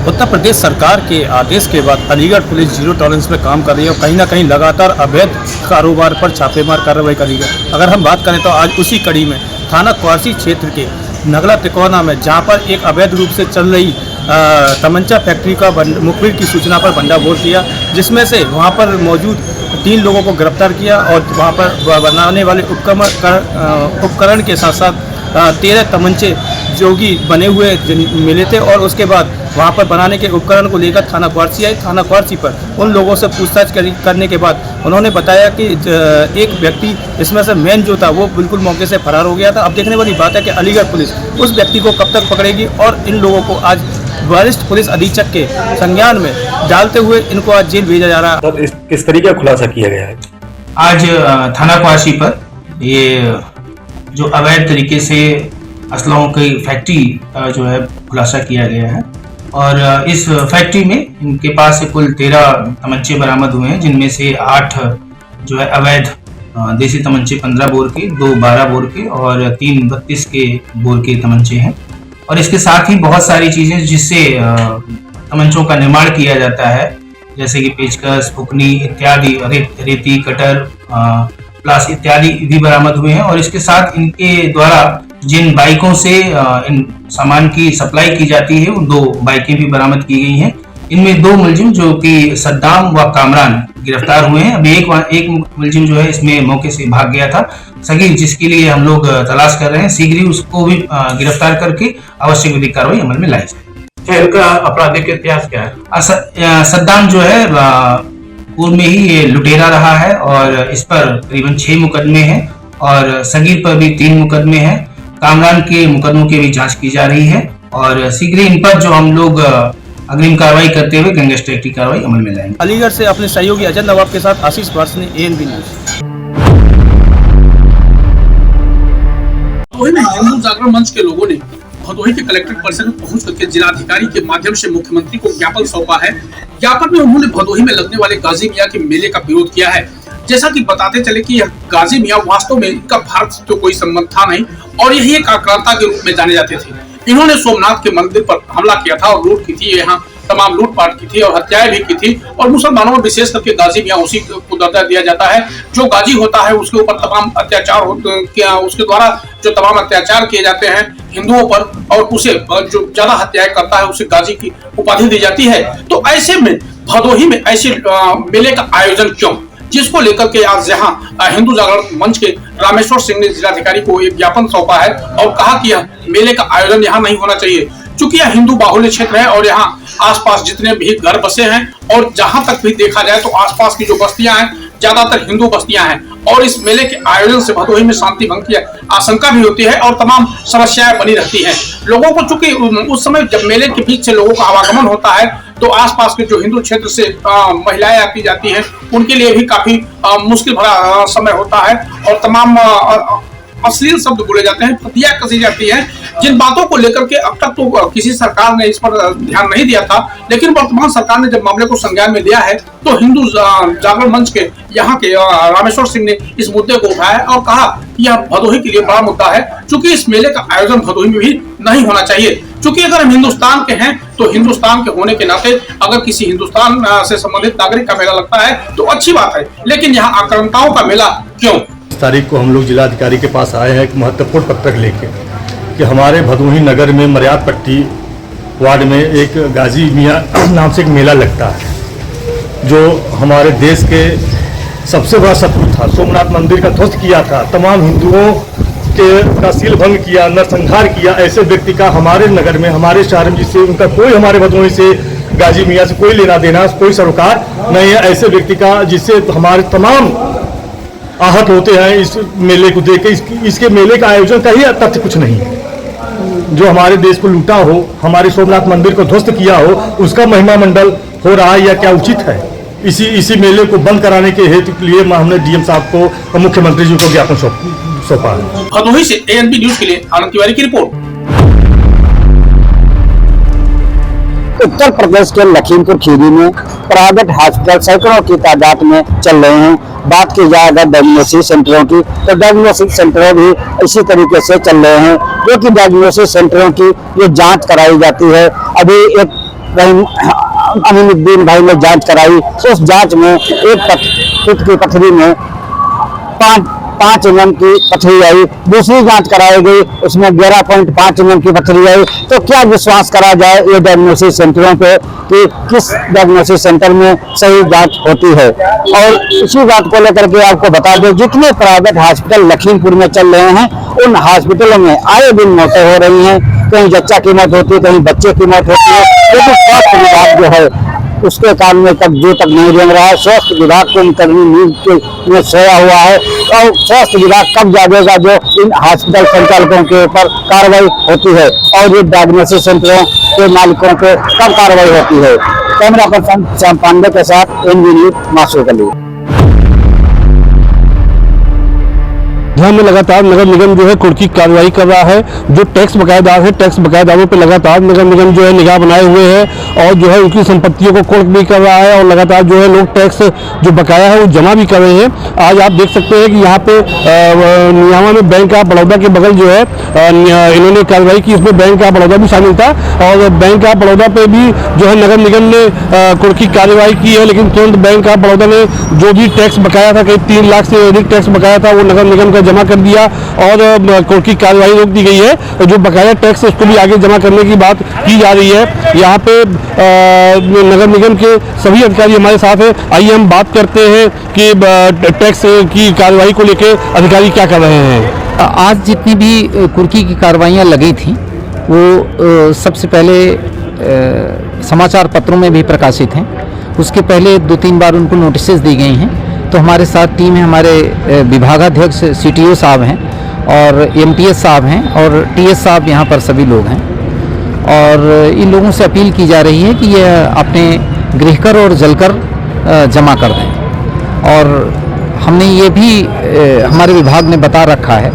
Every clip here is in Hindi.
उत्तर प्रदेश सरकार के आदेश के बाद अलीगढ़ पुलिस जीरो टॉलरेंस में काम कर रही है और कहीं ना कहीं लगातार अवैध कारोबार पर छापेमार कार्रवाई कर रही है। अगर हम बात करें तो आज उसी कड़ी में थाना क्वासी क्षेत्र के नगला तिकोना में, जहां पर एक अवैध रूप से चल रही तमंचा फैक्ट्री का मुखबिर की सूचना पर भंडाफोड़ किया, जिसमें से वहां पर मौजूद 3 लोगों को गिरफ्तार किया और वहां पर बनाने वाले उपकरण के साथ साथ 13 तमंचे जो कि बने हुए मिले थे। और उसके बाद वहां पर बनाने के उपकरण को लेकर थाना क्वासी आई। थाना क्वासी पर उन लोगों से पूछताछ करने के बाद उन्होंने बताया कि एक व्यक्ति इसमें से मेन जो था वो बिल्कुल मौके से फरार हो गया था। अब देखने वाली बात है कि अलीगढ़ पुलिस उस व्यक्ति को कब तक पकड़ेगी और इन लोगों को आज वरिष्ठ पुलिस अधीक्षक के संज्ञान में डालते हुए इनको आज जेल भेजा जा रहा है। सर, किस तरीके का खुलासा किया गया है? आज थाना क्वासी पर ये जो अवैध तरीके से असलहों की फैक्ट्री का जो है खुलासा किया गया है और इस फैक्ट्री में इनके पास से कुल 13 तमंचे बरामद हुए हैं, जिनमें से 8 जो है अवैध देसी तमंचे 15 बोर के, 2 12 बोर के और 3 32 के बोर के तमंचे हैं। और इसके साथ ही बहुत सारी चीजें जिससे तमंचों का निर्माण किया जाता है, जैसे कि पेचकस, फुकनी इत्यादि, रेती, कटर, प्लास इत्यादि भी बरामद हुए हैं। और इसके साथ इनके द्वारा जिन बाइकों से इन सामान की सप्लाई की जाती है, वो 2 बाइकें भी बरामद की गई हैं। इनमें 2 मुलजिम जो कि सद्दाम व कामरान गिरफ्तार हुए हैं। अभी एक मुलजिम जो है इसमें मौके से भाग गया था, सगीर, जिसके लिए हम लोग तलाश कर रहे हैं। शीघ्र ही उसको भी गिरफ्तार करके आवश्यक विधिक कार्रवाई अमल में लाई जाए। इनका आपराधिक इतिहास क्या है? सद्दाम जो है पूर्व में ही ये लुटेरा रहा है और इस पर करीबन 6 मुकदमे हैं और सगीर पर भी 3 मुकदमे हैं। कामरान के मुकदमों की भी जांच की जा रही है और शीघ्र इन पर जो हम लोग अग्रिम कार्रवाई करते हुए गैंगस्टर एक्ट की कार्रवाई अमल में लाएंगे। अलीगढ़ से अपने सहयोगी अजय नवाब के साथ आशीष वार्षनी, ANB न्यूज। भदोही में हिंदू जागरण मंच के लोगों ने भदोही के कलेक्ट्रेट परिसर में पहुंच करके जिलाधिकारी के माध्यम से मुख्यमंत्री को ज्ञापन सौंपा है। ज्ञापन में उन्होंने भदोही में लगने वाले गाजी मियां के मेले का विरोध किया है। जैसा कि बताते चले कि यह गाजी मियां वास्तव में इनका भारत से तो कोई संबंध था नहीं और यही एक आक्रांता के रूप में जाने जाते थे। इन्होंने सोमनाथ के मंदिर पर हमला किया था और लूट की थी, यहाँ तमाम लूटपाट की थी और हत्याएं भी की थी। और मुसलमानों में विशेष करके गाजी मियां उसी को दर्जा दिया जाता है। जो गाजी होता है उसके ऊपर तमाम अत्याचार उसके द्वारा जो तमाम अत्याचार किए जाते हैं हिंदुओं पर और उसे जो ज्यादा हत्याएं करता है उसे गाजी की उपाधि दी जाती है। तो ऐसे में भदोही में ऐसे मेले का आयोजन क्यों, जिसको लेकर के आज यहाँ हिंदू जागरण मंच के रामेश्वर सिंह ने जिलाधिकारी को एक ज्ञापन सौंपा है और कहा कि यह मेले का आयोजन यहाँ नहीं होना चाहिए, क्योंकि यह हिंदू बाहुल्य क्षेत्र है और यहाँ आसपास जितने भी घर बसे हैं और जहां तक भी देखा जाए तो आसपास की जो बस्तियां हैं ज्यादातर हिंदू बस्तियां हैं और इस मेले के आयोजन से भदोही में शांति भंग की आशंका भी होती है और तमाम समस्याएं बनी रहती हैं। लोगों को चूंकि उस समय जब मेले के बीच से लोगों का आवागमन होता है तो आसपास के जो हिंदू क्षेत्र से महिलाएं आती जाती हैं उनके लिए भी काफी मुश्किल भरा समय होता है और तमाम अश्लील शब्द बोले जाते हैं, फतिया कसी जाती है, जिन बातों को लेकर के अब तक तो किसी सरकार ने इस पर ध्यान नहीं दिया था। लेकिन वर्तमान सरकार ने जब मामले को संज्ञान में लिया है तो हिंदू जागरण मंच के यहाँ के रामेश्वर सिंह ने इस मुद्दे को उठाया और कहा कि यह भदोही के लिए बड़ा मुद्दा है, क्योंकि इस मेले का आयोजन भदोही में भी नहीं होना चाहिए। क्योंकि अगर हम हिंदुस्तान के हैं तो हिंदुस्तान के होने के नाते अगर किसी हिंदुस्तान से संबंधित नागरिक का मेला लगता है तो अच्छी बात है, लेकिन यहाँ आक्रांताओं का मेला क्यों? तारीख को हम लोग जिलाधिकारी के पास आए हैं एक महत्वपूर्ण पत्रक लेके कि हमारे भदोही नगर में मर्याद पट्टी वार्ड में एक गाजी मियां नाम से एक मेला लगता है जो हमारे देश के सबसे बड़ा शत्रु था। सोमनाथ मंदिर का ध्वस्त किया था, तमाम हिंदुओं के का सील भंग किया, नरसंहार किया। ऐसे व्यक्ति का हमारे नगर में, हमारे शहर में, जिससे उनका कोई हमारे भदोही से गाजी मियां से कोई लेना देना, कोई सरोकार नहीं है। ऐसे व्यक्ति का जिससे हमारे तमाम आहत होते हैं इस मेले को देख के। इसके मेले का आयोजन का ही तथ्य कुछ नहीं है। जो हमारे देश को लूटा हो, हमारे सोमनाथ मंदिर को ध्वस्त किया हो, उसका महिमा मंडल हो रहा है या क्या उचित है? इसी मेले को बंद कराने के हेतु के लिए हमने डीएम साहब को और मुख्यमंत्री जी को ज्ञापन सौंपा है। भदोही से ANB न्यूज के लिए आनंद तिवारी की रिपोर्ट। उत्तर प्रदेश के लखीमपुर खीरी में प्राइवेट हॉस्पिटल सैकड़ों की तादाद में चल रहे हैं। बात की जाए अगर डायग्नोसिस सेंटरों की तो डायग्नोसिस सेंटर भी इसी तरीके से चल रहे हैं, जो कि डायग्नोसिस सेंटरों की ये जांच कराई जाती है। अभी एक कहीं अमीनुद्दीन भाई ने जांच कराई, उस जांच में एक पित्त की पथरी में 5 mm की पथरी आई, दूसरी जांच कराई गई उसमें 11.5 mm की पथरी आई। तो क्या विश्वास करा जाए ये डायग्नोसिस सेंटरों पे कि किस डायग्नोसिस सेंटर में सही जांच होती है। और इसी बात को लेकर के आपको बता दें, जितने प्राइवेट हॉस्पिटल लखीमपुर में चल रहे हैं उन हॉस्पिटलों में आए दिन मौतें हो रही हैं, कहीं जच्चा की मौत होती है, कहीं बच्चे की मौत होती है, लेकिन स्वास्थ्य विभाग जो है उसके कान में तक जो तक नहीं रेंग रहा है। स्वास्थ्य विभाग को कर्मी नींद में सोया हुआ है और स्वास्थ्य विभाग कब जागेगा जो इन हॉस्पिटल संचालकों के ऊपर कार्रवाई होती है और ये डायग्नोसिस सेंटरों के मालिकों पे कब कार्रवाई होती है। कैमरा पर्सन श्याम पांडे के साथ एनवी न्यूज मासूकली। यहाँ में लगातार नगर निगम जो है कुर्की कार्रवाई कर रहा है। जो टैक्स बकायेदार है, टैक्स बकायेदारों पर लगातार नगर निगम जो है निगाह बनाए हुए है और जो है उनकी संपत्तियों को कुर्क भी कर रहा है और लगातार जो है लोग टैक्स जो बकाया है वो जमा भी कर रहे हैं। आज आप देख सकते हैं कि यहाँ पे नियामा में बैंक ऑफ बड़ौदा के बगल जो है इन्होंने कार्रवाई की, इसमें बैंक ऑफ बड़ौदा भी शामिल था और बैंक ऑफ बड़ौदा पे भी जो है नगर निगम ने कुर्की कार्रवाई की है। लेकिन तुरंत बैंक ऑफ बड़ौदा ने जो भी टैक्स बकाया था, करीब 3 लाख से अधिक टैक्स बकाया था, वो नगर निगम का जमा कर दिया और कोर्ट की कार्रवाई रोक दी गई है। जो बकाया टैक्स उसको भी आगे जमा करने की बात की जा रही है। यहाँ पे नगर निगम के सभी अधिकारी हमारे साथ हैं। आइए हम बात करते हैं कि टैक्स की कार्रवाई को लेकर अधिकारी क्या कर रहे हैं। आज जितनी भी कुर्की की कार्रवाइयाँ लगी थी वो सबसे पहले समाचार पत्रों में भी प्रकाशित हैं। उसके पहले 2-3 बार उनको नोटिसेस दी गई हैं। तो हमारे साथ टीम है, हमारे विभागाध्यक्ष CTO साहब हैं और MTS साहब हैं और TS साहब यहाँ पर सभी लोग हैं। और इन लोगों से अपील की जा रही है कि ये अपने गृहकर और जलकर जमा कर दें। और हमने ये भी हमारे विभाग ने बता रखा है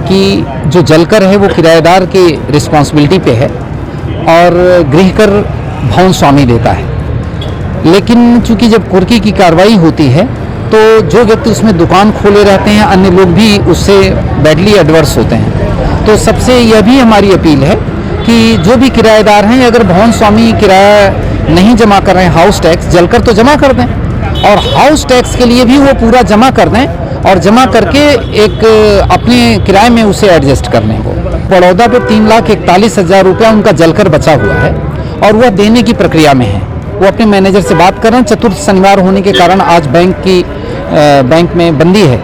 कि जो जलकर है वो किराएदार की रिस्पॉन्सिबिलिटी पे है और गृहकर भवन स्वामी देता है। लेकिन चूंकि जब कुर्की की कार्रवाई होती है तो जो व्यक्ति उसमें दुकान खोले रहते हैं अन्य लोग भी उससे बैडली एडवर्स होते हैं। तो सबसे यह भी हमारी अपील है कि जो भी किराएदार हैं, अगर भवन स्वामी किराया नहीं जमा कर रहे हैं हाउस टैक्स, जलकर तो जमा कर दें और हाउस टैक्स के लिए भी वो पूरा जमा कर दें और जमा करके एक अपने किराए में उसे एडजस्ट कर लें। वो बड़ौदा पे 3,41,000 रुपया उनका जलकर बचा हुआ है और वह देने की प्रक्रिया में है। वो अपने मैनेजर से बात कर रहे हैं। चतुर्थ शनिवार होने के कारण आज बैंक में बंदी है,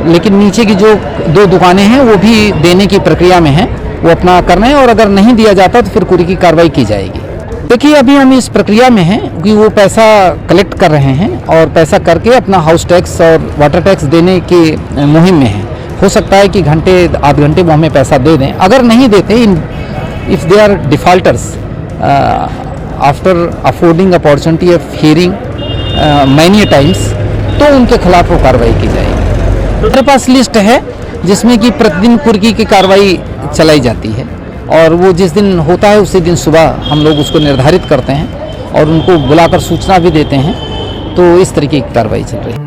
लेकिन नीचे की जो 2 दुकानें हैं वो भी देने की प्रक्रिया में हैं, वो अपना कर रहे हैं और अगर नहीं दिया जाता तो फिर कुर्की की कार्रवाई की जाएगी। देखिए अभी हम इस प्रक्रिया में हैं कि वो पैसा कलेक्ट कर रहे हैं और पैसा करके अपना हाउस टैक्स और वाटर टैक्स देने की मुहिम में हैं। हो सकता है कि आध घंटे वो हमें पैसा दे दें। अगर नहीं देते, if they are defaulters after affording opportunity of hearing many times, तो उनके खिलाफ वो कार्रवाई की जाएगी। हमारे पास लिस्ट है जिसमें कि प्रतिदिन कुर्की की कार्रवाई चलाई जाती है और वो जिस दिन होता है उसी दिन सुबह हम लोग उसको निर्धारित करते हैं और उनको बुलाकर सूचना भी देते हैं। तो इस तरीके की कार्रवाई चल रही है।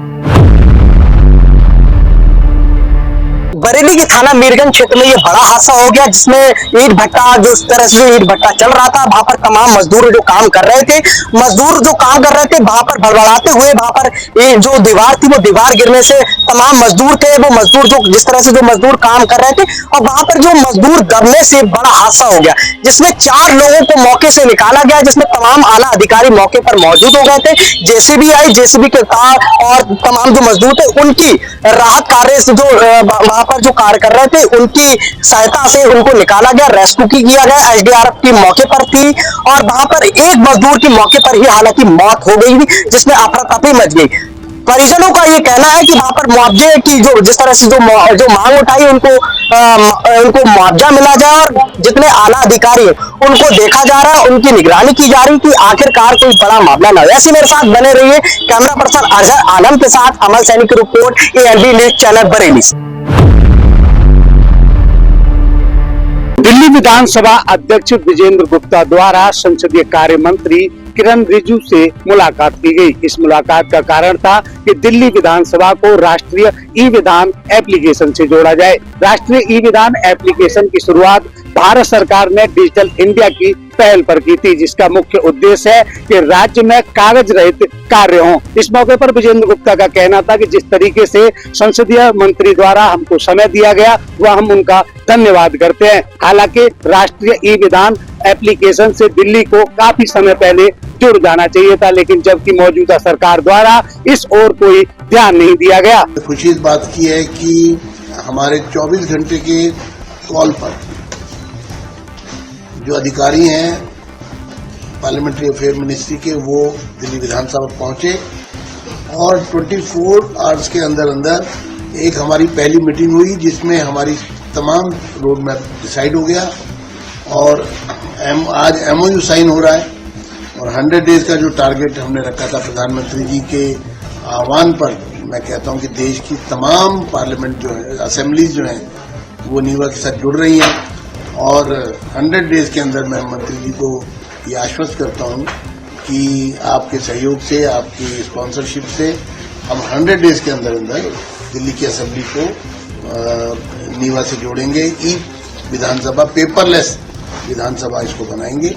बरेली के थाना मीरगंज क्षेत्र में ये बड़ा हादसा हो गया जिसमें ईंट भट्टा, जो इस तरह से ईंट भट्टा चल रहा था, वहां पर तमाम मजदूर जो काम कर रहे थे, वहां पर भड़बड़ाते हुए वहां पर ये जो दीवार थी वो दीवार गिरने से तमाम मजदूर थे, वो मजदूर जो जिस तरह से जो मजदूर काम कर रहे थे और वहां पर जो मजदूर दबने से बड़ा हादसा हो गया जिसमें 4 लोगों को मौके से निकाला गया, जिसमें तमाम आला अधिकारी मौके पर मौजूद हो गए थे। जेसीबी आई, जेसीबी के कार और तमाम जो मजदूर थे उनकी राहत कार्य से जो वहां पर जो कार्य कर रहे थे उनकी सहायता से उनको निकाला गया, रेस्क्यू किया गया। SDRF की मौके पर थी और वहां पर एक मजदूर की मौके पर ही हालांकि मौत हो गई थी जिसमें अफरा-तफरी मच गई। परिजनों का ये कहना है कि वहां पर मुआवजे की जो जिस तरह से जो मांग उठाई उनको मुआवजा मिला जाए और जितने आला अधिकारी हैं उनको देखा जा रहा है, उनकी निगरानी की जा रही है कि आखिरकार कोई बड़ा मामला न हो। ऐसे मेरे साथ बने रहिए। कैमरा पर्सन अजहर आलम के साथ अमल सैनी की रिपोर्ट, ANB news channel Bareilly. Delhi विधानसभा अध्यक्ष विजेंद्र गुप्ता द्वारा संसदीय कार्य मंत्री किरण रिजिजू से मुलाकात की गई। इस मुलाकात का कारण था कि दिल्ली विधानसभा को राष्ट्रीय ई-विधान एप्लीकेशन से जोड़ा जाए। राष्ट्रीय ई-विधान एप्लीकेशन की शुरुआत भारत सरकार ने डिजिटल इंडिया की पहल पर की थी, जिसका मुख्य उद्देश्य है कि राज्य में कागज रहित कार्य हों। इस मौके पर विजेंद्र गुप्ता का कहना था कि जिस तरीके से संसदीय मंत्री द्वारा हमको समय दिया गया वह हम उनका धन्यवाद करते हैं। हालांकि राष्ट्रीय ई विधान एप्लीकेशन से दिल्ली को काफी समय पहले जुड़ जाना चाहिए था, लेकिन जबकि मौजूदा सरकार द्वारा इस ओर कोई ध्यान नहीं दिया गया। खुशी इस बात की है कि हमारे 24 घंटे के कॉल पर जो अधिकारी हैं पार्लियामेंट्री अफेयर मिनिस्ट्री के, वो दिल्ली विधानसभा पहुंचे और 24 आवर्स के अंदर अंदर एक हमारी पहली मीटिंग हुई जिसमें हमारी तमाम रोड मैप डिसाइड हो गया और आज MOU साइन हो रहा है और 100 डेज का जो टारगेट हमने रखा था प्रधानमंत्री जी के आह्वान पर, मैं कहता हूं कि देश की तमाम पार्लियामेंट जो है, असेंबलीज जो हैं, वो नीवा के साथ जुड़ रही हैं और 100 डेज के अंदर मैं मंत्री जी को ये आश्वस्त करता हूं कि आपके सहयोग से, आपकी स्पॉन्सरशिप से हम 100 डेज के अंदर अंदर दिल्ली की असेंबली को नीवा से जोड़ेंगे। ई विधानसभा, पेपरलेस विधानसभा इसको बनाएंगे।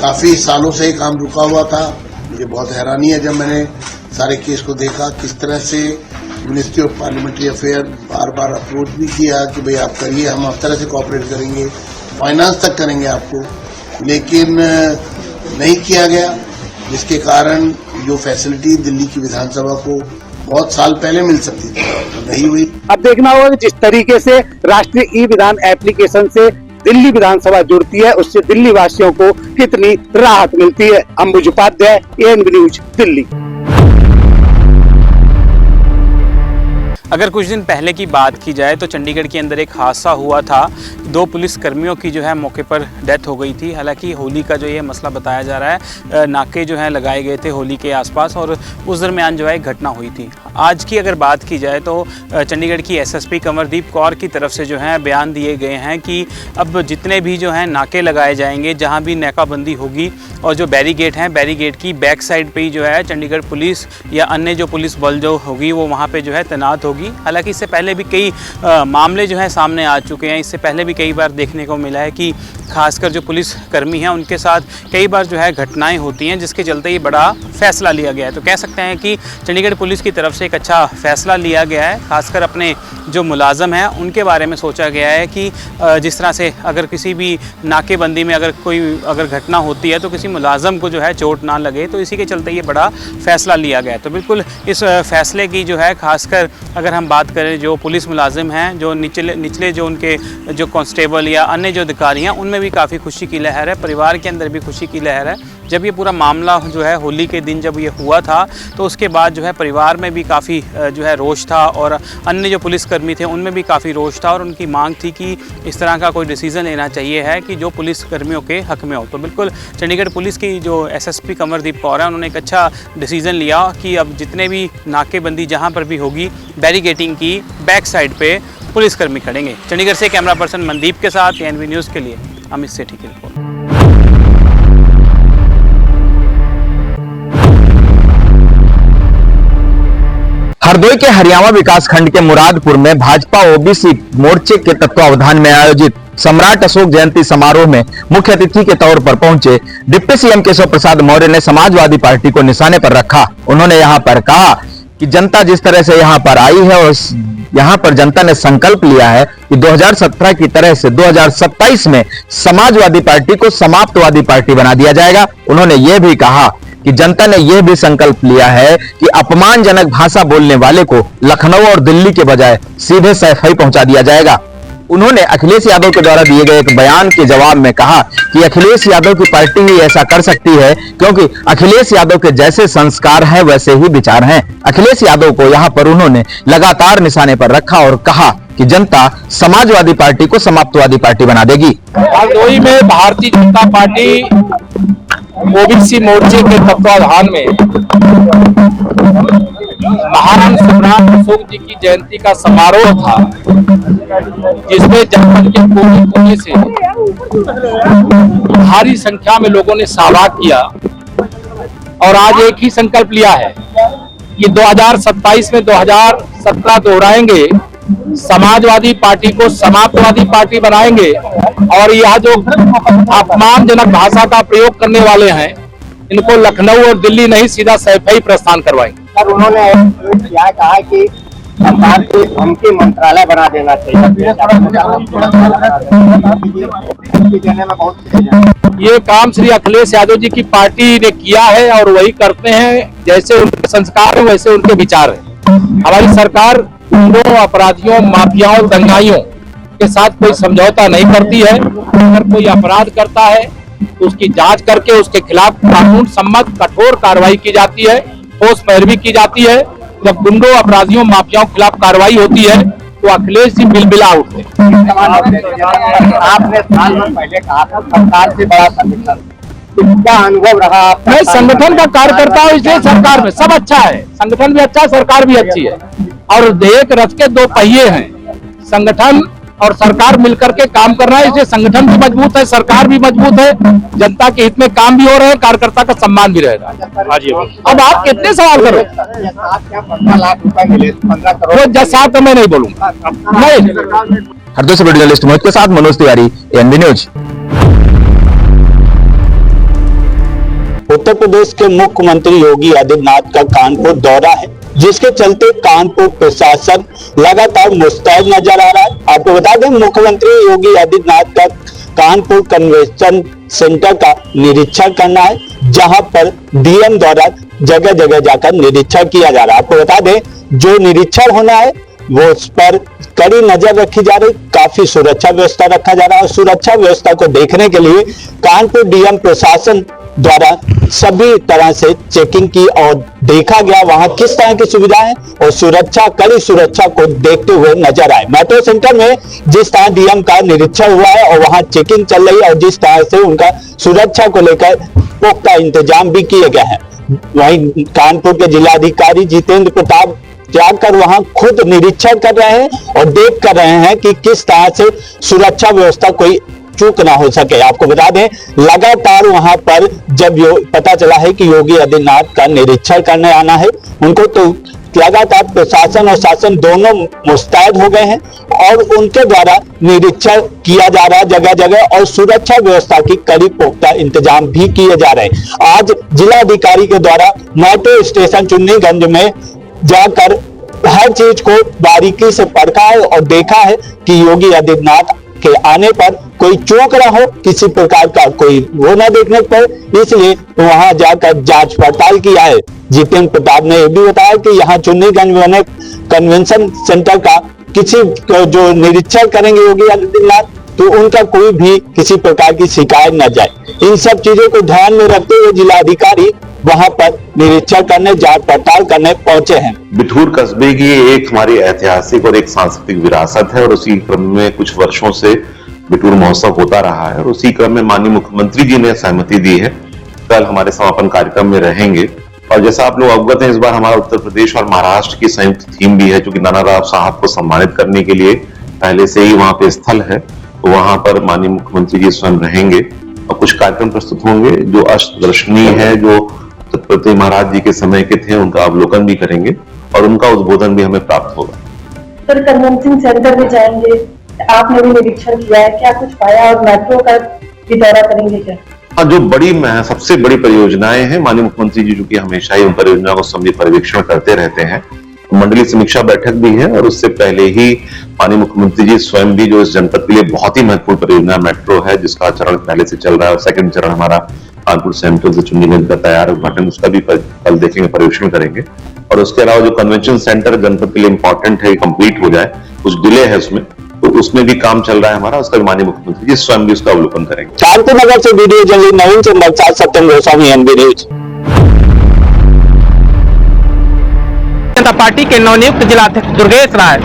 काफी सालों से काम रुका हुआ था। मुझे बहुत हैरानी है जब मैंने सारे केस को देखा, किस तरह से ministry of parliamentary affair bar bar approach भी किया कि भाई आप करिए, हम हर तरह से कोऑपरेट करेंगे, फाइनेंस तक करेंगे आपको, लेकिन नहीं किया गया, जिसके कारण जो फैसिलिटी दिल्ली की विधानसभा को बहुत साल पहले मिल सकती थी तो नहीं हुई। अब देखना होगा कि जिस तरीके से राष्ट्रीय ई विधान एप्लीकेशन से दिल्ली विधानसभा जुड़ती है, उससे दिल्ली वासियों को कितनी राहत मिलती है। अंबुज उपाध्याय, ANB न्यूज, दिल्ली। अगर कुछ दिन पहले की बात की जाए तो चंडीगढ़ के अंदर एक हादसा हुआ था। 2 पुलिस कर्मियों की जो है मौके पर डेथ हो गई थी। हालांकि होली का जो ये मसला बताया जा रहा है, नाके जो हैं लगाए गए थे होली के आसपास और उस दरमियान जो है एक घटना हुई थी। आज की अगर बात की जाए तो चंडीगढ़ की SSP कंवरदीप कौर की तरफ से जो है बयान दिए गए हैं कि अब जितने भी जो हैं नाके लगाए जाएंगे, जहाँ भी नाकाबंदी होगी और जो बैरीगेट हैं, बैरीगेट की बैक साइड पे ही जो है चंडीगढ़ पुलिस या अन्य जो पुलिस बल जो होगी वो वहाँ पे जो है तैनात होगी। हालांकि इससे पहले भी कई मामले जो हैं सामने आ चुके हैं। इससे पहले भी कई बार देखने को मिला है कि खासकर जो पुलिस कर्मी हैं उनके साथ कई बार जो है घटनाएं होती हैं, जिसके चलते ये बड़ा फैसला लिया गया है। तो कह सकते हैं कि चंडीगढ़ पुलिस की तरफ से एक अच्छा फैसला लिया गया है। खासकर अपने जो मुलाजम हैं उनके बारे में सोचा गया है कि जिस तरह से अगर किसी भी नाकेबंदी में अगर घटना होती है तो किसी मुलाजम को जो है चोट ना लगे, तो इसी के चलते ये बड़ा फैसला लिया गया है। तो बिल्कुल इस फैसले की जो है, खासकर अगर हम बात करें जो पुलिस मुलाजिम हैं, जो निचले जो उनके जो कांस्टेबल या अन्य जो अधिकारी हैं, उनमें भी काफ़ी खुशी की लहर है। परिवार के अंदर भी खुशी की लहर है। जब ये पूरा मामला जो है होली के दिन जब ये हुआ था तो उसके बाद जो है परिवार में भी काफ़ी जो है रोष था और अन्य जो पुलिसकर्मी थे उनमें भी काफ़ी रोष था और उनकी मांग थी कि इस तरह का कोई डिसीज़न लेना चाहिए है कि जो पुलिसकर्मियों के हक में हो। तो बिल्कुल चंडीगढ़ पुलिस की जो SSP कंवरदीप कौर है, उन्होंने एक अच्छा डिसीज़न लिया कि अब जितने भी नाकेबंदी जहाँ पर भी होगी, बैरीगेटिंग की बैक साइड पे पुलिसकर्मी खड़ेंगे। चंडीगढ़ से कैमरा पर्सन मनदीप के साथ ANB न्यूज़ के लिए अमित सेठी की रिपोर्ट। हरदोई के हरियाणा विकास खंड के मुरादपुर में भाजपा OBC मोर्चे के तत्वावधान में आयोजित सम्राट अशोक जयंती समारोह में मुख्य अतिथि के तौर पर पहुंचे डिप्टी CM केशव प्रसाद मौर्य ने समाजवादी पार्टी को निशाने पर रखा। उन्होंने यहां पर कहा कि जनता जिस तरह से यहां पर आई है और यहां पर जनता ने संकल्प लिया है कि 2017 की तरह से 2027 में समाजवादी पार्टी को समाप्तवादी पार्टी बना दिया जाएगा। उन्होंने यह भी कहा कि जनता ने यह भी संकल्प लिया है कि अपमानजनक भाषा बोलने वाले को लखनऊ और दिल्ली के बजाय सीधे सैफई पहुंचा दिया जाएगा। उन्होंने अखिलेश यादव के द्वारा दिए गए एक बयान के जवाब में कहा कि अखिलेश यादव की पार्टी ही ऐसा कर सकती है क्योंकि अखिलेश यादव के जैसे संस्कार हैं वैसे ही विचार हैं। अखिलेश यादव को यहां पर उन्होंने लगातार निशाने पर रखा और कहा कि जनता समाजवादी पार्टी को समाप्तवादी पार्टी बना देगी। हरदोई में भारतीय जनता पार्टी OBC मोर्चे के तत्वावधान में महान सम्राट अशोक जी की जयंती का समारोह था, जिसमें जनपद के कोने कोने से भारी संख्या में लोगों ने सहभाग किया और आज एक ही संकल्प लिया है कि 2027 में 2017 दोहराएंगे समाजवादी पार्टी को समाप्तवादी पार्टी बनाएंगे और यह जो अपमानजनक भाषा का प्रयोग करने वाले हैं इनको लखनऊ और दिल्ली नहीं सीधा सैफई प्रस्थान करवाएंगे। सर उन्होंने क्या कहा कि सरकार को धमकी मंत्रालय बना देना चाहिए। ये काम श्री अखिलेश यादव जी की पार्टी ने किया है और वही करते हैं, जैसे उनके संस्कार है वैसे उनके विचार है। हमारी सरकार गुंडों, अपराधियों, माफियाओं, दंगाइयों के साथ कोई समझौता नहीं करती है। अगर कोई अपराध करता है तो उसकी जांच करके उसके खिलाफ कानून सम्मत कठोर कार्रवाई की जाती है, ठोस पैरवी की जाती है। जब गुंडों, अपराधियों, माफियाओं के खिलाफ कार्रवाई होती है तो अखिलेश जी बिलबिला उठते। आपने साल भर पहले कहा था सरकार से बड़ा संगठन, क्या अनुभव रहा? मैं संगठन का कार्यकर्ता हूँ, इसलिए सरकार में सब अच्छा है, संगठन भी अच्छा है, सरकार भी अच्छी है। और एक रथ के दो पहिए हैं, संगठन और सरकार मिलकर के काम कर रहा है, इसलिए संगठन भी मजबूत है, सरकार भी मजबूत है, जनता के हित में काम भी हो रहे हैं, कार्यकर्ता का सम्मान भी रहेगा। अब आप कितने सवाल करो? 15 लाख रुपए मिले, 15 करोड़। वो जसात मैं नहीं बोलूंगा। नहीं। हरदोई से वीडियो जर्नलिस्ट मोहित के साथ मनोज तिवारी, एएनबी न्यूज। उत्तर प्रदेश के मुख्यमंत्री योगी आदित्यनाथ का कानपुर दौरा है, जिसके चलते कानपुर प्रशासन लगातार मुस्तैद नजर आ रहा है। आपको बता दें, मुख्यमंत्री योगी आदित्यनाथ का कानपुर कन्वेंशन सेंटर का निरीक्षण करना है, जहां पर डीएम द्वारा जगह जगह जाकर निरीक्षण किया जा रहा है। आपको बता दें, जो निरीक्षण होना है वो उस पर कड़ी नजर रखी जा रही, काफी सुरक्षा व्यवस्था रखा जा रहा है और सुरक्षा व्यवस्था को देखने के लिए कानपुर डीएम प्रशासन द्वारा सभी तरह से चेकिंग की और देखा गया वहां किस तरह की सुविधा है और सुरक्षा, कड़ी सुरक्षा को देखते हुए नजर आए। मेट्रो सेंटर में जिस तरह डीएम का निरीक्षण हुआ है और वहां चेकिंग चल रही है और जिस तरह से उनका सुरक्षा को लेकर पुख्ता इंतजाम भी किए गए हैं, वहीं कानपुर के जिलाधिकारी जितेंद्र प्रताप जाकर वहां खुद निरीक्षण कर रहे हैं और देख कर रहे हैं कि किस तरह से सुरक्षा व्यवस्था कोई चूक ना हो सके। आपको बता दें, लगातार वहां पर जब पता चला है कि योगी आदित्यनाथ का निरीक्षण करने आना है उनको, तो लगातार प्रशासन और शासन दोनों मुस्तैद हो गए हैं और उनके द्वारा निरीक्षण किया जा रहा है जगह जगह और सुरक्षा व्यवस्था की कड़ी पुख्ता इंतजाम भी किए जा रहे हैं। आज जिलाधिकारी के द्वारा मेट्रो स्टेशन चुन्नीगंज में जाकर हर चीज को बारीकी से परखा है और देखा है कि योगी आदित्यनाथ के आने पर कोई चूक ना हो, किसी प्रकार का कोई वो ना देखने पर, इसलिए वहां जाकर जांच पड़ताल किया है। जितेंद्र प्रताप ने यह भी बताया कि यहाँ चुन्नीगंज में बने कन्वेंशन सेंटर का किसी जो निरीक्षण करेंगे योगी आदित्यनाथ तो उनका कोई भी किसी प्रकार की शिकायत न जाए। इन सब चीजों को ध्यान में रखते हुए जिलाधिकारी वहां पर निरीक्षण करने, जांच पड़ताल करने पहुंचे हैं। बिठूर कस्बे की एक हमारी ऐतिहासिक और एक सांस्कृतिक विरासत है और उसी क्रम में कुछ वर्षों से बिठूर महोत्सव होता रहा है और उसी क्रम में माननीय मुख्यमंत्री जी ने सहमति दी है, कल हमारे समापन कार्यक्रम में रहेंगे। और जैसा आप लोग अवगत हैं, इस बार हमारा उत्तर प्रदेश और महाराष्ट्र की संयुक्त थीम भी है, क्योंकि नाना राव साहब को सम्मानित करने के लिए पहले से ही वहां पे स्थल है, तो वहां पर माननीय मुख्यमंत्री जी स्वयं रहेंगे और कुछ कार्यक्रम प्रस्तुत होंगे जो अष्टदर्शनीय है, जो छत्रपति महाराज जी के समय के थे, उनका अवलोकन भी करेंगे और उनका उद्बोधन भी हमें प्राप्त होगा। सर, कन्वेंशन सेंटर में जाएंगे, आपने भी निरीक्षण किया है, क्या कुछ पाया और मेट्रो का भी दौरा करेंगे क्या? जो सबसे बड़ी परियोजनाएं हैं, माननीय मुख्यमंत्री जी जो कि हमेशा ही उन परियोजनाओं को समझे पर्यवेक्षण करते रहते हैं, मंडलीय समीक्षा बैठक भी है और उससे पहले ही माननीय मुख्यमंत्री जी स्वयं भी जो इस जनपद के लिए बहुत ही महत्वपूर्ण परियोजना मेट्रो है, जिसका चरण पहले से चल रहा है और सेकंड चरण हमारा कानपुर सेंट्रल से चुन्नीगंज का तैयार उद्घाटन, उसका भी कल देखेंगे, पर्यवेक्षण करेंगे। और उसके अलावा जो कन्वेंशन सेंटर जनपद के लिए इंपॉर्टेंट है, कंप्लीट हो जाए, कुछ डिले है उसमें, तो उसमें भी काम चल रहा है हमारा, उसका माननीय मुख्यमंत्री जी स्वयं भी उसका अवलोकन करेंगे। कानपुर नगर से वीडियो जर्नलिस्ट नवीन चंद्र के साथ सत्यम गोस्वामी, एएनबी न्यूज। जनता पार्टी के नवनियुक्त जिलाध्यक्ष दुर्गेश राय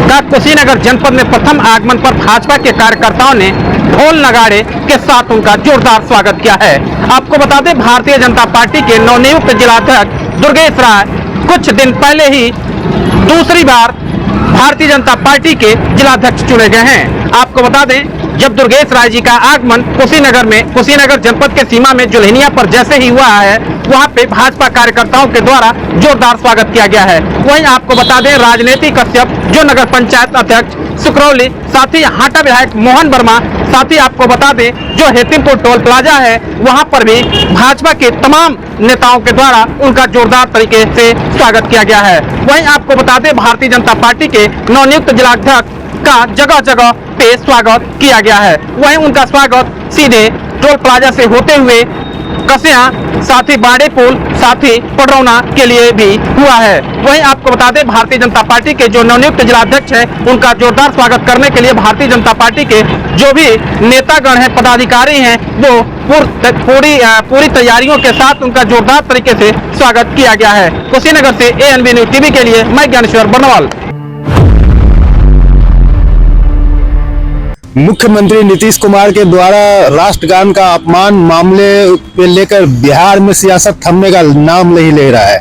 का कुशीनगर जनपद में प्रथम आगमन पर भाजपा के कार्यकर्ताओं ने ढोल नगाड़े के साथ उनका जोरदार स्वागत किया है। आपको बता दें, भारतीय जनता पार्टी के नवनियुक्त जिलाध्यक्ष दुर्गेश राय कुछ दिन पहले ही दूसरी बार भारतीय जनता पार्टी के जिलाध्यक्ष चुने गए हैं। आपको बता दें, जब दुर्गेश राय जी का आगमन कुशीनगर जनपद के सीमा में जुल्हिनिया पर जैसे ही हुआ है, वहां पे भाजपा कार्यकर्ताओं के द्वारा जोरदार स्वागत किया गया है। वहीं आपको बता दें, राजनीति कश्यप जो नगर पंचायत अध्यक्ष सुकरौली, साथ ही हाटा विधायक मोहन वर्मा, साथ ही आपको बता दें जो हेतिमपुर टोल प्लाजा है, वहां पर भी भाजपा के तमाम नेताओं के द्वारा उनका जोरदार तरीके से स्वागत किया गया है। वहीं आपको बता दें, भारतीय जनता पार्टी के नवनियुक्त जिलाध्यक्ष का जगह जगह पे स्वागत किया गया है। वहीं उनका स्वागत सीधे टोल प्लाजा से होते हुए कसिया, साथ ही बाड़े पुल, साथ ही पडरौना के लिए भी हुआ है। वहीं आपको बता दें, भारतीय जनता पार्टी के जो नवनियुक्त जिलाध्यक्ष हैं, उनका जोरदार स्वागत करने के लिए भारतीय जनता पार्टी के जो भी नेतागण हैं, पदाधिकारी हैं, वो पूरी तैयारियों के साथ उनका जोरदार तरीके से स्वागत किया गया है। कुशीनगर से ANB न्यूज टीवी के लिए मैं ज्ञानेश्वर बर्नवाल। मुख्यमंत्री नीतीश कुमार के द्वारा राष्ट्रगान का अपमान मामले पे लेकर बिहार में सियासत थमने का नाम नहीं ले रहा है।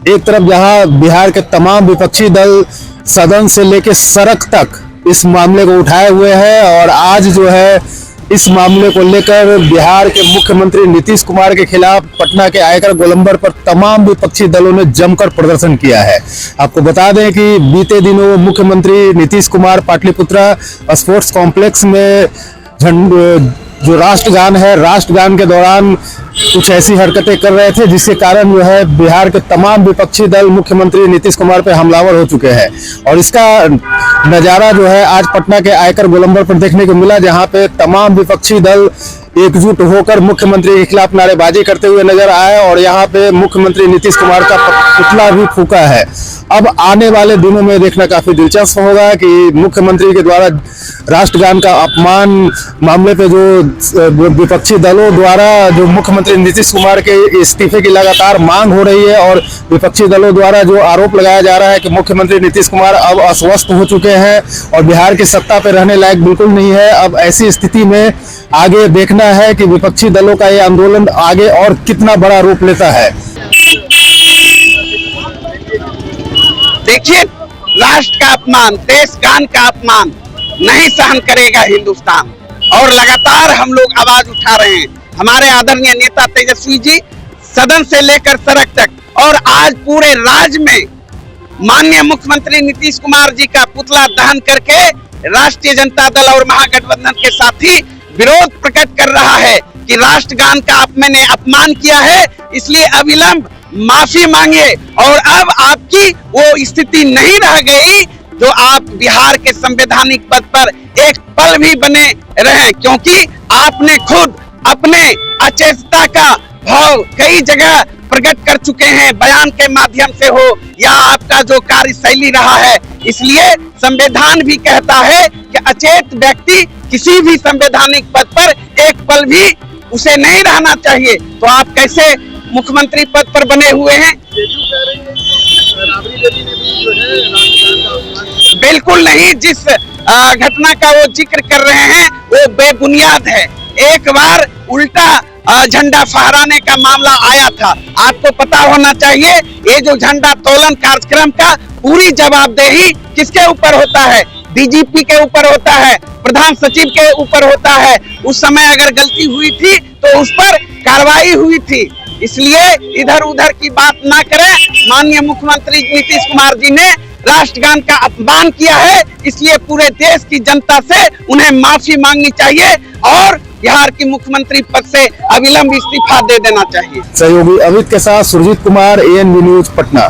एक तरफ जहां बिहार के तमाम विपक्षी दल सदन से लेकर सड़क तक इस मामले को उठाए हुए हैं और आज जो है इस मामले को लेकर बिहार के मुख्यमंत्री नीतीश कुमार के खिलाफ पटना के आयकर गोलंबर पर तमाम विपक्षी दलों ने जमकर प्रदर्शन किया है। आपको बता दें कि बीते दिनों मुख्यमंत्री नीतीश कुमार पाटलिपुत्रा स्पोर्ट्स कॉम्प्लेक्स में जो राष्ट्रगान है, राष्ट्रगान के दौरान कुछ ऐसी हरकतें कर रहे थे जिसके कारण जो है बिहार के तमाम विपक्षी दल मुख्यमंत्री नीतीश कुमार पे हमलावर हो चुके हैं। और इसका नजारा जो है आज पटना के आयकर गोलंबर पर देखने को मिला, जहां पे तमाम विपक्षी दल एकजुट होकर मुख्यमंत्री के खिलाफ नारेबाजी करते हुए नजर आए और यहाँ पे मुख्यमंत्री नीतीश कुमार का पुतला भी फूका है। अब आने वाले दिनों में देखना काफी दिलचस्प होगा कि मुख्यमंत्री के द्वारा राष्ट्रगान का अपमान मामले पे जो विपक्षी दलों द्वारा जो मुख्यमंत्री नीतीश कुमार के इस्तीफे की लगातार मांग हो रही है और विपक्षी दलों द्वारा जो आरोप लगाया जा रहा है कि मुख्यमंत्री नीतीश कुमार अब अस्वस्थ हो चुके हैं और बिहार की सत्ता पर रहने लायक बिल्कुल नहीं है। अब ऐसी स्थिति में आगे देखना है कि विपक्षी दलों का ये आंदोलन आगे और कितना बड़ा रूप लेता है। देखिए, राष्ट्र का अपमान, देश गान का अपमान नहीं सहन करेगा हिंदुस्तान और लगातार हम लोग आवाज उठा रहे हैं। हमारे आदरणीय नेता तेजस्वी जी सदन से लेकर सड़क तक और आज पूरे राज्य में माननीय मुख्यमंत्री नीतीश कुमार जी का पुतला दहन करके राष्ट्रीय जनता दल और महागठबंधन के साथी विरोध प्रकट कर रहा है कि राष्ट्रगान का मैंने अपमान किया है, इसलिए अविलंब माफी मांगिए। और अब आपकी वो स्थिति नहीं रह गई जो आप बिहार के संवैधानिक पद पर एक पल भी बने रहे, क्योंकि आपने खुद अपने अचेतता का भाव कई जगह प्रकट कर चुके हैं, बयान के माध्यम से हो या आपका जो कार्यशैली रहा है। इसलिए संविधान भी कहता है कि अचेत व्यक्ति किसी भी संवैधानिक पद पर एक पल भी उसे नहीं रहना चाहिए। तो आप कैसे मुख्यमंत्री पद पर बने हुए हैं? बिल्कुल नहीं, जिस घटना का वो जिक्र कर रहे हैं वो बेबुनियाद है। एक बार उल्टा झंडा फहराने का मामला आया था। आपको पता होना चाहिए ये जो झंडा तोलन कार्यक्रम का पूरी जवाबदेही किसके ऊपर होता है? डीजीपी के ऊपर होता है, प्रधान सचिव के ऊपर होता है। उस समय अगर गलती हुई थी तो उस पर कार्रवाई हुई थी। इसलिए इधर उधर की बात ना करें। माननीय मुख्यमंत्री नीतीश कुमार जी ने राष्ट्रगान का अपमान किया है, इसलिए पूरे देश की जनता से उन्हें माफी मांगनी चाहिए और बिहार की मुख्यमंत्री पद से अविलंब इस्तीफा दे देना चाहिए। सहयोगी अमित के साथ सुरजीत कुमार, ANB न्यूज पटना।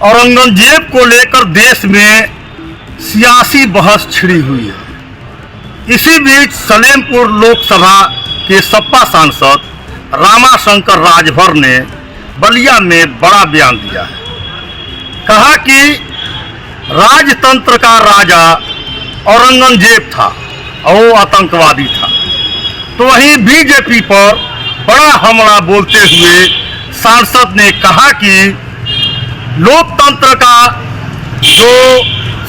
औरंगजेब को लेकर देश में सियासी बहस छिड़ी हुई है। इसी बीच सलेमपुर लोकसभा के सपा सांसद रामाशंकर राजभर ने बलिया में बड़ा बयान दिया है। कहा कि राजतंत्र का राजा औरंगजेब था और वो आतंकवादी था। तो वहीं बीजेपी पर बड़ा हमला बोलते हुए सांसद ने कहा कि लोकतंत्र का जो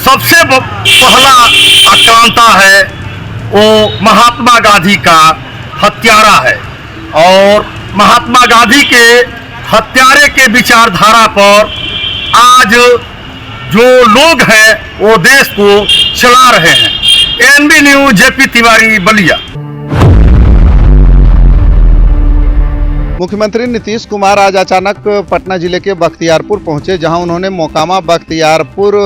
सबसे पहला आक्रांता है वो महात्मा गांधी का हत्यारा है और महात्मा गांधी के हत्यारे के विचारधारा पर आज जो लोग हैं वो देश को चला रहे हैं। NB news JP Tiwari Ballia. मुख्यमंत्री नीतीश कुमार आज अचानक पटना जिले के बख्तियारपुर पहुंचे, जहां उन्होंने मोकामा बख्तियारपुर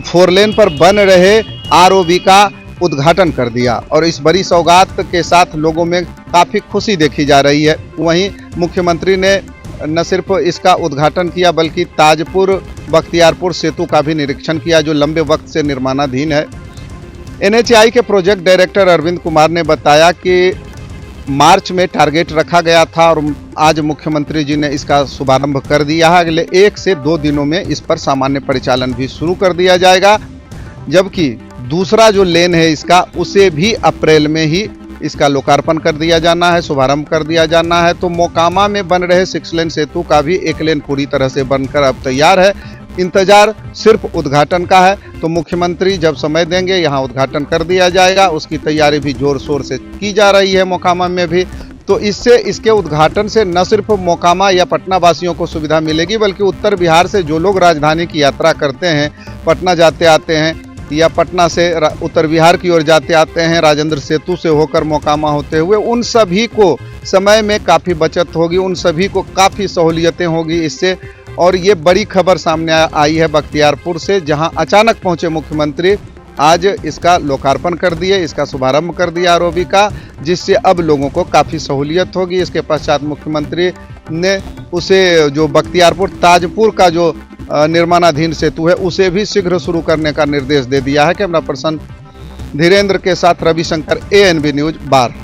4 लेन पर बन रहे आरओबी का उद्घाटन कर दिया और इस बड़ी सौगात के साथ लोगों में काफ़ी खुशी देखी जा रही है। वहीं मुख्यमंत्री ने न सिर्फ इसका उद्घाटन किया बल्कि ताजपुर बख्तियारपुर सेतु का भी निरीक्षण किया, जो लंबे वक्त से निर्माणाधीन है। NHAI के प्रोजेक्ट डायरेक्टर अरविंद कुमार ने बताया कि मार्च में टारगेट रखा गया था और आज मुख्यमंत्री जी ने इसका शुभारंभ कर दिया है। अगले 1 से 2 दिनों में इस पर सामान्य परिचालन भी शुरू कर दिया जाएगा, जबकि दूसरा जो लेन है इसका, उसे भी अप्रैल में ही इसका लोकार्पण कर दिया जाना है, शुभारंभ कर दिया जाना है। तो मोकामा में बन रहे 6 लेन सेतु का भी 1 लेन पूरी तरह से बनकर अब तैयार है। इंतजार सिर्फ उद्घाटन का है, तो मुख्यमंत्री जब समय देंगे यहाँ उद्घाटन कर दिया जाएगा। उसकी तैयारी भी जोर शोर से की जा रही है मोकामा में भी। तो इससे, इसके उद्घाटन से न सिर्फ मोकामा या पटना वासियों को सुविधा मिलेगी, बल्कि उत्तर बिहार से जो लोग राजधानी की यात्रा करते हैं, पटना जाते आते हैं या पटना से उत्तर बिहार की ओर जाते आते हैं, राजेंद्र सेतु से होकर मोकामा होते हुए, उन सभी को समय में काफ़ी बचत होगी, उन सभी को काफ़ी सहूलियतें होगी इससे। और ये बड़ी खबर सामने आई है बख्तियारपुर से, जहां अचानक पहुंचे मुख्यमंत्री, आज इसका लोकार्पण कर दिए, इसका शुभारंभ कर दिया आरओबी का, जिससे अब लोगों को काफ़ी सहूलियत होगी। इसके पश्चात मुख्यमंत्री ने उसे जो बख्तियारपुर ताजपुर का जो निर्माणाधीन सेतु है उसे भी शीघ्र शुरू करने का निर्देश दे दिया है। कैमरा पर्सन धीरेन्द्र के साथ रविशंकर, ANB न्यूज बार।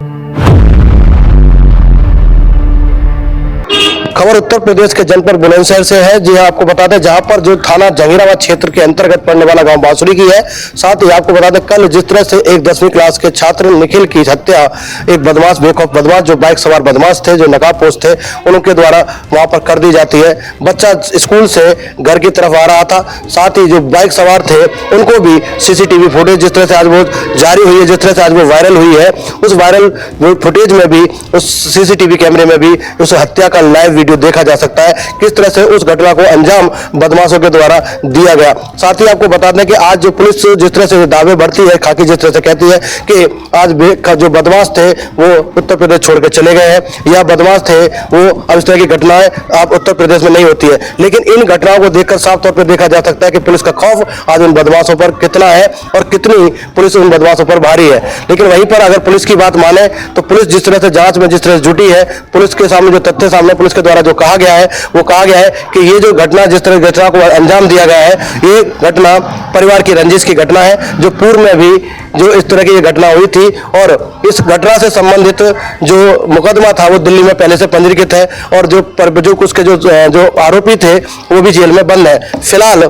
खबर उत्तर प्रदेश के जनपद बुलंदशहर से है। जी हाँ, आपको बता दें जहां पर जो थाना जहांगीराबाद क्षेत्र के अंतर्गत पड़ने वाला गांव बांसुरी की है। साथ ही आपको बता दें कल जिस तरह से एक 10वीं क्लास के छात्र निखिल की हत्या एक बदमाश, बेखौफ बदमाश, जो बाइक सवार बदमाश थे, जो नकाबपोश थे, उनके द्वारा वहां पर कर दी जाती है। बच्चा स्कूल से घर की तरफ आ रहा था, साथ ही जो बाइक सवार थे उनको भी CCTV फुटेज जिस तरह से आज वो जारी हुई है, जिस तरह से आज वो वायरल हुई है, उस वायरल फुटेज में भी, उस CCTV कैमरे में भी उस हत्या का लाइव वीडियो देखा जा सकता है, किस तरह से उस घटना को अंजाम बदमाशों के द्वारा दिया गया। साथ ही आपको बता दें कि आज जो पुलिस जिस तरह से दावे बढ़ती है, खाकी जिस तरह से कहती है कि आज जो बदमाश थे वो उत्तर प्रदेश छोड़ के चले गए हैं, या बदमाश थे वो, अब इस तरह की घटनाएं आप उत्तर प्रदेश में नहीं होती है। लेकिन इन घटनाओं को देखकर साफ तौर पर देखा जा सकता है कि पुलिस का खौफ आज उन बदमाशों पर कितना है और कितनी पुलिस उन बदमाशों पर भारी है। लेकिन वहीं पर अगर पुलिस की बात माने तो पुलिस जिस तरह से जांच में जिस तरह से जुटी है, पुलिस के सामने जो तथ्य सामने पुलिस के द्वारा जो कहा गया है, वो कहा गया है कि ये जो घटना, जिस तरह घटना को अंजाम दिया गया है, ये घटना परिवार की रंजिश की घटना है, जो पूर्व में भी जो इस तरह की ये घटना हुई थी। और इस घटना से संबंधित जो मुकदमा था वो दिल्ली में पहले से पंजीकृत है और जो उसके जो आरोपी थे वो भी जेल में बंद है। फिलहाल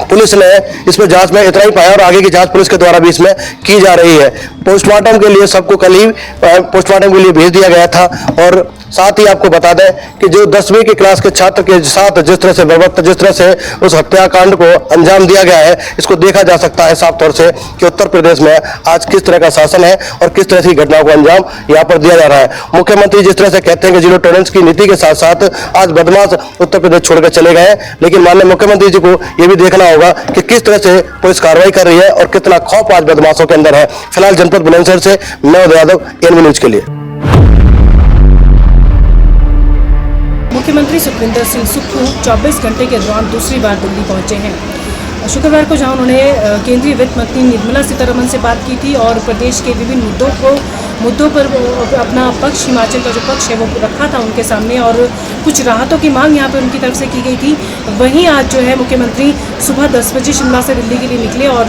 पुलिस ने इसमें जांच में इतना ही पाया और आगे की जांच पुलिस के द्वारा भी इसमें की जा रही है। पोस्टमार्टम के लिए सबको कल ही पोस्टमार्टम के लिए भेज दिया गया था। और साथ ही आपको बता दें कि जो 10वीं की क्लास के छात्र के साथ जिस तरह से बर्बरता, जिस तरह से उस हत्याकांड को अंजाम दिया गया है, इसको देखा जा सकता है साफ तौर से कि उत्तर प्रदेश में आज किस तरह का शासन है और किस तरह की घटनाओं को अंजाम यहाँ पर दिया जा रहा है। मुख्यमंत्री जिस तरह से कहते हैं कि 0 टॉलरेंस की नीति के साथ साथ आज बदमाश उत्तर प्रदेश छोड़कर चले गए हैं, लेकिन माननीय मुख्यमंत्री जी को ये भी देखना होगा कि किस तरह से पुलिस कार्रवाई कर रही है और कितना खौफ आज बदमाशों के अंदर है। फिलहाल जनपद बुलंदशहर से मैं उदय यादव, ANB न्यूज के लिए। मुख्यमंत्री सुखविंदर सिंह सुक्खू 24 घंटे के दौरान दूसरी बार दिल्ली पहुंचे हैं। शुक्रवार को जहां उन्होंने केंद्रीय वित्त मंत्री निर्मला सीतारमण से बात की थी और प्रदेश के विभिन्न मुद्दों पर अपना पक्ष, हिमाचल का जो पक्ष है वो रखा था उनके सामने और कुछ राहतों की मांग यहाँ पर उनकी तरफ से की गई थी। वहीं आज जो है मुख्यमंत्री सुबह 10 बजे शिमला से दिल्ली के लिए निकले और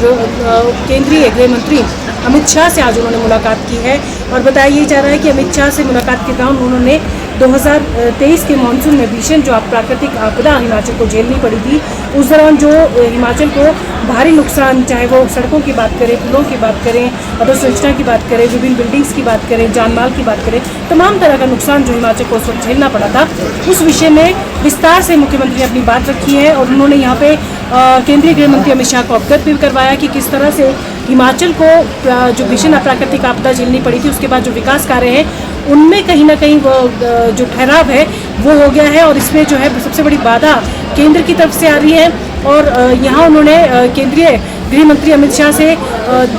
केंद्रीय गृह मंत्री अमित शाह से आज उन्होंने मुलाकात की है। और बताया ये जा रहा है कि अमित शाह से मुलाकात के दौरान उन्होंने 2023 के मानसून में भीषण जो प्राकृतिक आपदा हिमाचल को झेलनी पड़ी थी, उस दौरान जो हिमाचल को भारी नुकसान, चाहे वो सड़कों की बात करें, पुलों की बात करें, अधोसंरचना की बात करें, विभिन्न बिल्डिंग्स की बात करें, जानमाल की बात करें, तमाम तरह का नुकसान जो हिमाचल को उस वक्त झेलना पड़ा था, उस विषय में विस्तार से मुख्यमंत्री ने अपनी बात रखी है। और उन्होंने यहाँ पे केंद्रीय गृह मंत्री अमित शाह को अवगत भी करवाया कि किस तरह से हिमाचल को जो भीषण प्राकृतिक आपदा झेलनी पड़ी थी, उसके बाद जो विकास कार्य हैं उनमें कहीं ना कहीं वो जो ठहराव है वो हो गया है। और इसमें जो है सबसे बड़ी बाधा केंद्र की तरफ से आ रही है। और यहाँ उन्होंने केंद्रीय गृह मंत्री अमित शाह से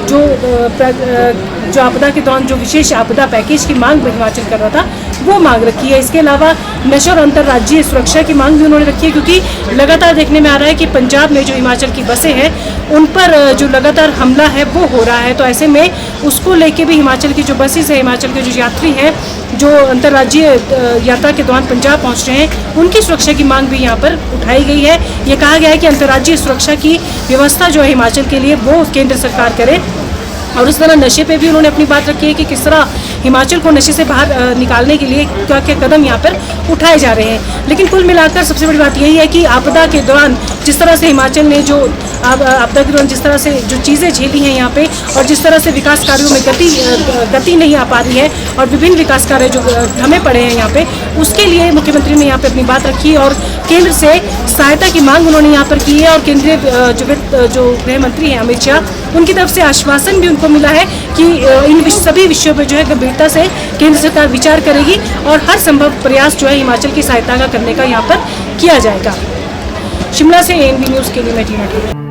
जो आपदा के दौरान जो विशेष आपदा पैकेज की मांग हिमाचल कर रहा था वो मांग रखी है। इसके अलावा नशा और अंतर्राज्यीय सुरक्षा की मांग भी उन्होंने रखी है, क्योंकि लगातार देखने में आ रहा है कि पंजाब में जो हिमाचल की बसें हैं उन पर जो लगातार हमला है वो हो रहा है। तो ऐसे में उसको लेके भी हिमाचल की जो बसेस है, हिमाचल के जो यात्री हैं जो अंतर्राज्यीय यात्रा के दौरान पंजाब पहुंच रहे हैं, उनकी सुरक्षा की मांग भी यहाँ पर उठाई गई है। ये कहा गया है कि अंतर्राज्यीय सुरक्षा की व्यवस्था जो है हिमाचल के लिए वो केंद्र सरकार करे। और उस तरह नशे पे भी उन्होंने अपनी बात रखी है कि किस तरह हिमाचल को नशे से बाहर निकालने के लिए क्या क्या कदम यहाँ पर उठाए जा रहे हैं। लेकिन कुल मिलाकर सबसे बड़ी बात यही है कि आपदा के दौरान जिस तरह से हिमाचल ने जो आपदा के दौरान जिस तरह से जो चीज़ें झेली हैं यहाँ पे, और जिस तरह से विकास कार्यों में गति नहीं आ पा रही है और विभिन्न विकास कार्य जो थमे पड़े हैं यहाँ पे, उसके लिए मुख्यमंत्री ने यहाँ पे अपनी बात रखी और केंद्र से सहायता की मांग उन्होंने यहाँ पर की है। और केंद्रीय जो गृह मंत्री हैं अमित शाह, उनकी तरफ से आश्वासन भी उनको मिला है कि इन सभी विषयों पर जो है गंभीरता से केंद्र सरकार विचार करेगी और हर संभव प्रयास जो है हिमाचल की सहायता का करने का यहाँ पर किया जाएगा। शिमला से एएनबी न्यूज़ के लिए मैं टीना।